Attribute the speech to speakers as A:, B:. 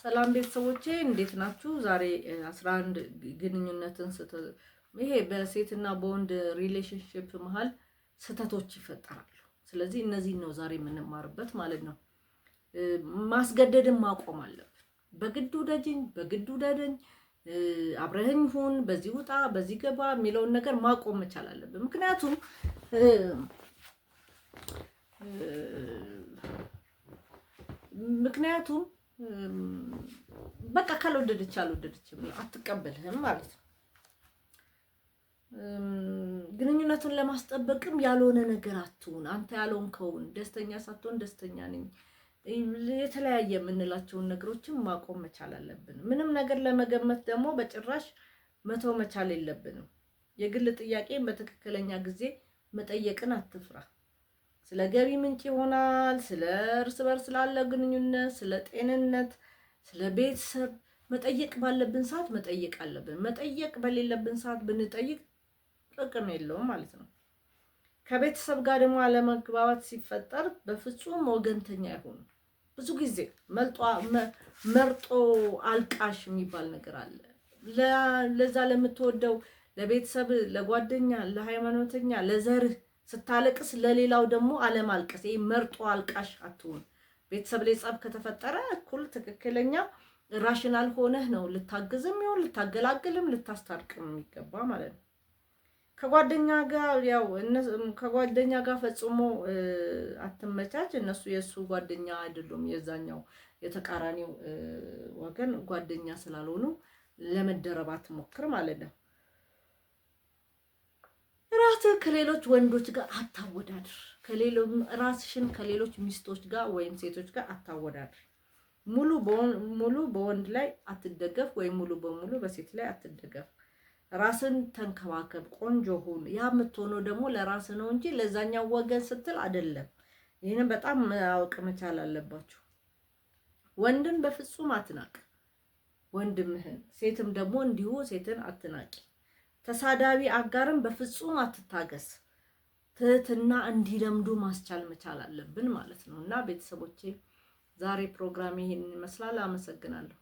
A: ሰላም ቤተሰቦቼ እንዴት ናችሁ? ዛሬ 11 ግንኙነትን ይሄ በሴትና በወንድ ሪሌሽንሺፕ መሃል ስተቶች ይፈጠራሉ። ስለዚህ እነዚህ ነው ዛሬ የምንማርበት ማለት ነው። ማስገደድን ማቆም አለብን። በግድ ውደጅኝ፣ በግድ ውደደኝ፣ አብረኸኝ ሁን፣ በዚህ ውጣ፣ በዚህ ገባ የሚለውን ነገር ማቆም መቻል አለብን። ምክንያቱም በቃ ካልወደደች አልወደደችም አትቀበልህም ማለት ነው። ግንኙነቱን ለማስጠበቅም ያልሆነ ነገር አትሁን። አንተ ያልሆንከውን ደስተኛ ሳትሆን ደስተኛ ነኝ የተለያየ የምንላቸውን ነገሮችን ማቆም መቻል አለብን። ምንም ነገር ለመገመት ደግሞ በጭራሽ መተው መቻል የለብንም። የግል ጥያቄን በትክክለኛ ጊዜ መጠየቅን አትፍራ። ስለ ገቢ ምንጭ ይሆናል፣ ስለ እርስ በርስ ስላለ ግንኙነት፣ ስለ ጤንነት፣ ስለ ቤተሰብ መጠየቅ ባለብን ሰዓት መጠየቅ አለብን። መጠየቅ በሌለብን ሰዓት ብንጠይቅ ጥቅም የለውም ማለት ነው። ከቤተሰብ ጋር ደግሞ አለመግባባት ሲፈጠር በፍጹም ወገንተኛ አይሆኑ። ብዙ ጊዜ መርጦ አልቃሽ የሚባል ነገር አለ። ለዛ ለምትወደው ለቤተሰብ፣ ለጓደኛ፣ ለሃይማኖተኛ፣ ለዘርህ ስታለቅስ ለሌላው ደግሞ አለማልቀስ። ይሄ መርጦ አልቃሽ አትሁን። ቤተሰብ ላይ ጸብ ከተፈጠረ እኩል ትክክለኛ ራሽናል ሆነህ ነው ልታግዝም ይሁን ልታገላግልም ልታስታርቅም የሚገባ ማለት ነው። ከጓደኛ ጋር ፈጽሞ አትመቻች። እነሱ የሱ ጓደኛ አይደሉም። የዛኛው የተቃራኒው ወገን ጓደኛ ስላልሆኑ ለመደረብ አትሞክር ማለት ነው። ራስህ ከሌሎች ወንዶች ጋር አታወዳድር። ራስሽን ከሌሎች ሚስቶች ጋር ወይም ሴቶች ጋር አታወዳድር። ሙሉ በወንድ ላይ አትደገፍ ወይም ሙሉ በሙሉ በሴት ላይ አትደገፍ። ራስን ተንከባከብ፣ ቆንጆ ሁን። ያ የምትሆነው ደግሞ ለራስህ ነው እንጂ ለዛኛው ወገን ስትል አይደለም። ይህንን በጣም ማወቅ መቻል አለባችሁ። ወንድን በፍጹም አትናቅ ወንድምህን፣ ሴትም ደግሞ እንዲሁ ሴትን አትናቂ። ተሳዳቢ አጋርን በፍጹም አትታገስ። ትህትና እንዲለምዱ ማስቻል መቻል አለብን ማለት ነው። እና ቤተሰቦቼ ዛሬ ፕሮግራም ይሄን ይመስላል። አመሰግናለሁ።